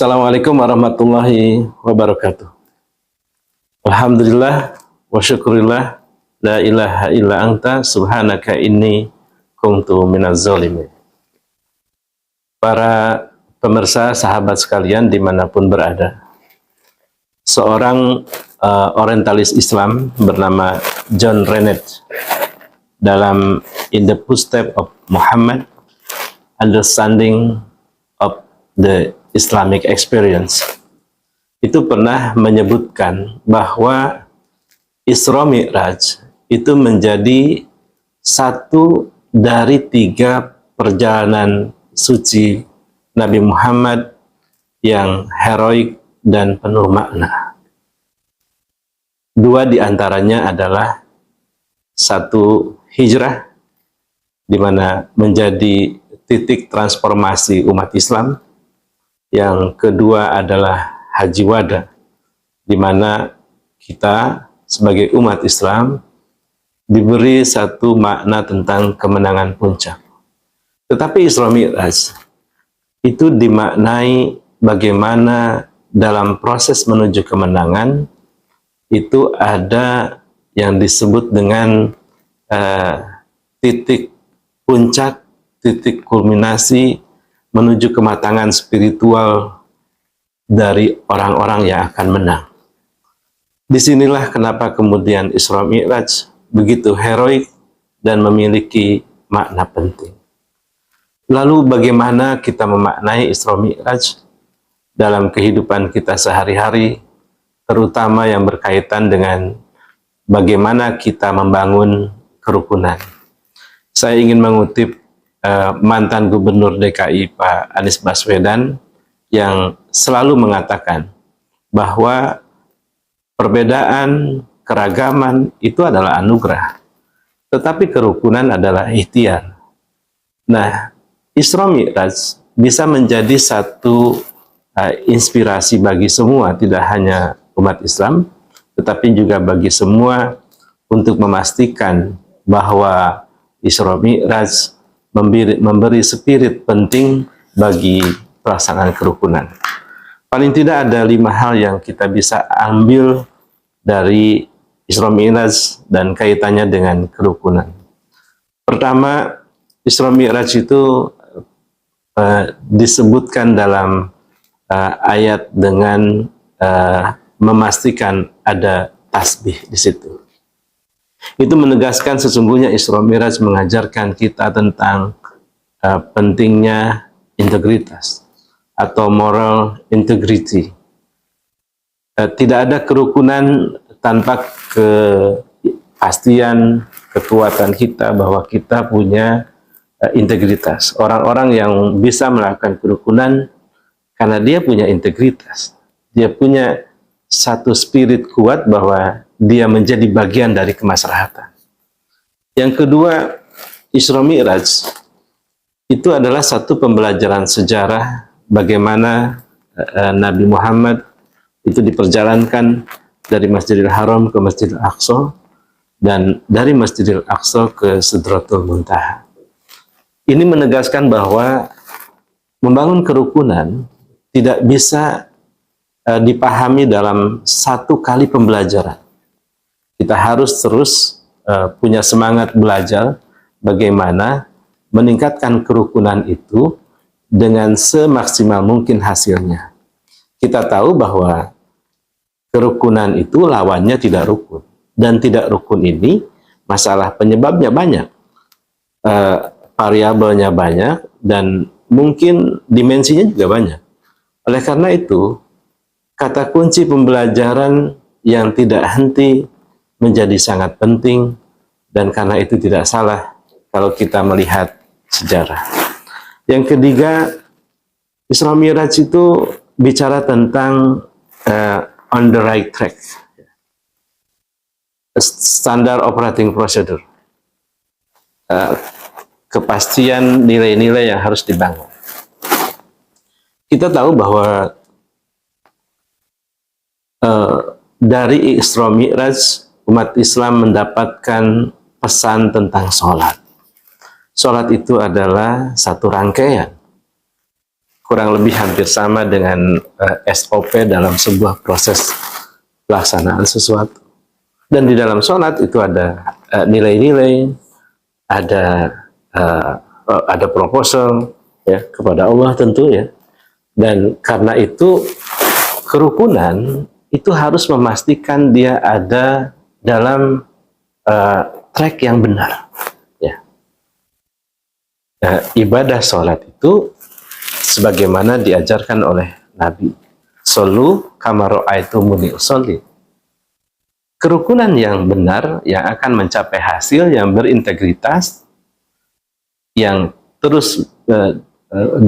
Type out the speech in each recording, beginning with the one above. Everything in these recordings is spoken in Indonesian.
Assalamualaikum warahmatullahi wabarakatuh. Alhamdulillah wa syukurillah la ilaha illa anta subhanaka inni kuntu minaz zalimin. Para pemirsa, sahabat sekalian dimanapun berada, seorang orientalis Islam bernama John Rennet dalam In the Footsteps of Muhammad, Understanding of the Islamic Experience, itu pernah menyebutkan bahwa Isra Mi'raj itu menjadi satu dari 3 perjalanan suci Nabi Muhammad yang heroik dan penuh makna. 2 diantaranya adalah 1 hijrah, di mana menjadi titik transformasi umat Islam. Yang kedua adalah Haji Wada, di mana kita sebagai umat Islam diberi satu makna tentang kemenangan puncak. Tetapi Isra Mi'raj itu dimaknai bagaimana dalam proses menuju kemenangan itu ada yang disebut dengan titik puncak, titik kulminasi menuju kematangan spiritual dari orang-orang yang akan menang. Disinilah kenapa kemudian Isra Mi'raj begitu heroik dan memiliki makna penting. Lalu bagaimana kita memaknai Isra Mi'raj dalam kehidupan kita sehari-hari, terutama yang berkaitan dengan bagaimana kita membangun kerukunan. Saya ingin mengutip mantan Gubernur DKI Pak Anies Baswedan yang selalu mengatakan bahwa perbedaan, keragaman itu adalah anugerah, tetapi kerukunan adalah ikhtiar. Nah, Isra Mi'raj bisa menjadi satu inspirasi bagi semua, tidak hanya umat Islam, tetapi juga bagi semua untuk memastikan bahwa Isra Mi'raj memberi spirit penting bagi pelaksanaan kerukunan. Paling tidak ada 5 hal yang kita bisa ambil dari Isra Mi'raj dan kaitannya dengan kerukunan. Pertama, Isra Mi'raj itu disebutkan dalam ayat dengan memastikan ada tasbih di situ. Itu menegaskan sesungguhnya Isra Mi'raj mengajarkan kita tentang pentingnya integritas atau moral integrity. Tidak ada kerukunan tanpa kepastian, kekuatan kita bahwa kita punya integritas. Orang-orang yang bisa melakukan kerukunan karena dia punya integritas. Dia punya satu spirit kuat bahwa dia menjadi bagian dari kemaslahatan. Yang kedua, Isra Mi'raj itu adalah satu pembelajaran sejarah bagaimana Nabi Muhammad itu diperjalankan dari Masjidil Haram ke Masjidil Aqsa dan dari Masjidil Aqsa ke Sidratul Muntaha. Ini menegaskan bahwa membangun kerukunan tidak bisa dipahami dalam satu kali pembelajaran. Kita harus terus punya semangat belajar bagaimana meningkatkan kerukunan itu dengan semaksimal mungkin hasilnya. Kita tahu bahwa kerukunan itu lawannya tidak rukun. Dan tidak rukun ini masalah penyebabnya banyak. Variabelnya banyak dan mungkin dimensinya juga banyak. Oleh karena itu, kata kunci pembelajaran yang tidak henti menjadi sangat penting, dan karena itu tidak salah kalau kita melihat sejarah. Yang ketiga, Isra Mi'raj itu bicara tentang on the right track, standard operating procedure, kepastian nilai-nilai yang harus dibangun. Kita tahu bahwa dari Isra Mi'raj umat Islam mendapatkan pesan tentang sholat. Sholat itu adalah satu rangkaian kurang lebih hampir sama dengan SOP dalam sebuah proses pelaksanaan sesuatu. Dan di dalam sholat itu ada nilai-nilai, ada proposal ya kepada Allah tentu ya. Dan karena itu kerukunan itu harus memastikan dia ada dalam track yang benar. Ya. Ibadah sholat itu sebagaimana diajarkan oleh Nabi. Shollu kama ra'aitumuni usolli. Kerukunan yang benar yang akan mencapai hasil yang berintegritas, yang terus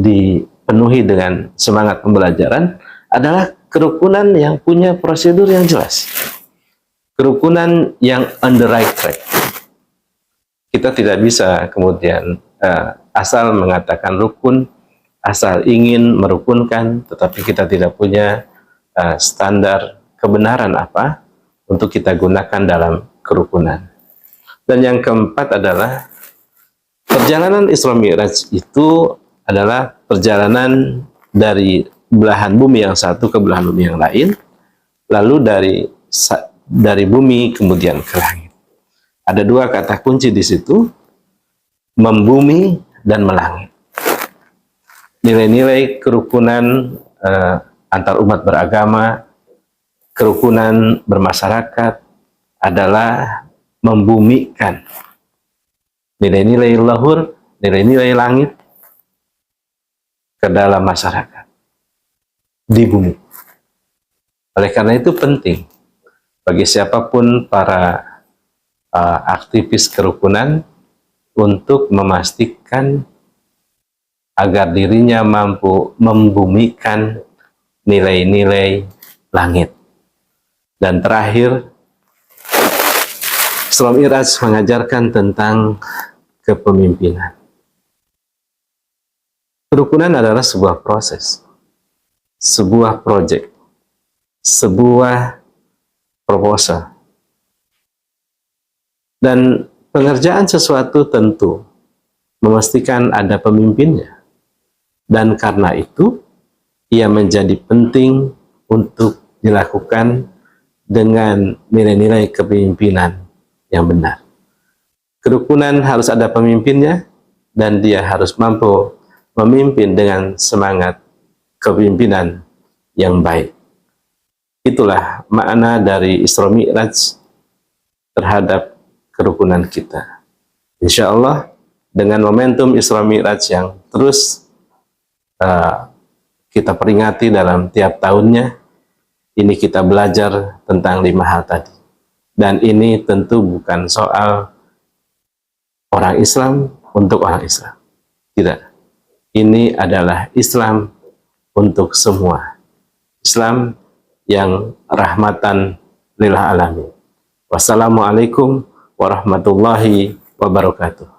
dipenuhi dengan semangat pembelajaran adalah kerukunan yang punya prosedur yang jelas. Kerukunan yang on the right track. Kita tidak bisa kemudian asal mengatakan rukun, asal ingin merukunkan, tetapi kita tidak punya standar kebenaran apa untuk kita gunakan dalam kerukunan. Dan yang keempat adalah perjalanan Isra Mi'raj itu adalah perjalanan dari belahan bumi yang satu ke belahan bumi yang lain, lalu dari bumi kemudian ke langit. Ada dua kata kunci di situ, membumi dan melangit. Nilai-nilai kerukunan antar umat beragama, kerukunan bermasyarakat adalah membumikan nilai-nilai luhur, nilai-nilai langit ke dalam masyarakat di bumi. Oleh karena itu penting bagi siapapun para aktivis kerukunan untuk memastikan agar dirinya mampu membumikan nilai-nilai langit. Dan terakhir, Isra Mi'raj mengajarkan tentang kepemimpinan. Kerukunan adalah sebuah proses, sebuah proyek, sebuah proposal. Dan pengerjaan sesuatu tentu memastikan ada pemimpinnya. Dan karena itu, ia menjadi penting untuk dilakukan dengan nilai-nilai kepemimpinan yang benar. Kerukunan harus ada pemimpinnya, dan dia harus mampu memimpin dengan semangat kepemimpinan yang baik. Itulah makna dari Isra Mi'raj terhadap kerukunan kita. Insya Allah dengan momentum Isra Mi'raj yang terus kita peringati dalam tiap tahunnya, ini kita belajar tentang 5 hal tadi. Dan ini tentu bukan soal orang Islam untuk orang Islam. Tidak. Ini adalah Islam untuk semua. Islam yang rahmatan lil alamin. Wassalamualaikum warahmatullahi wabarakatuh.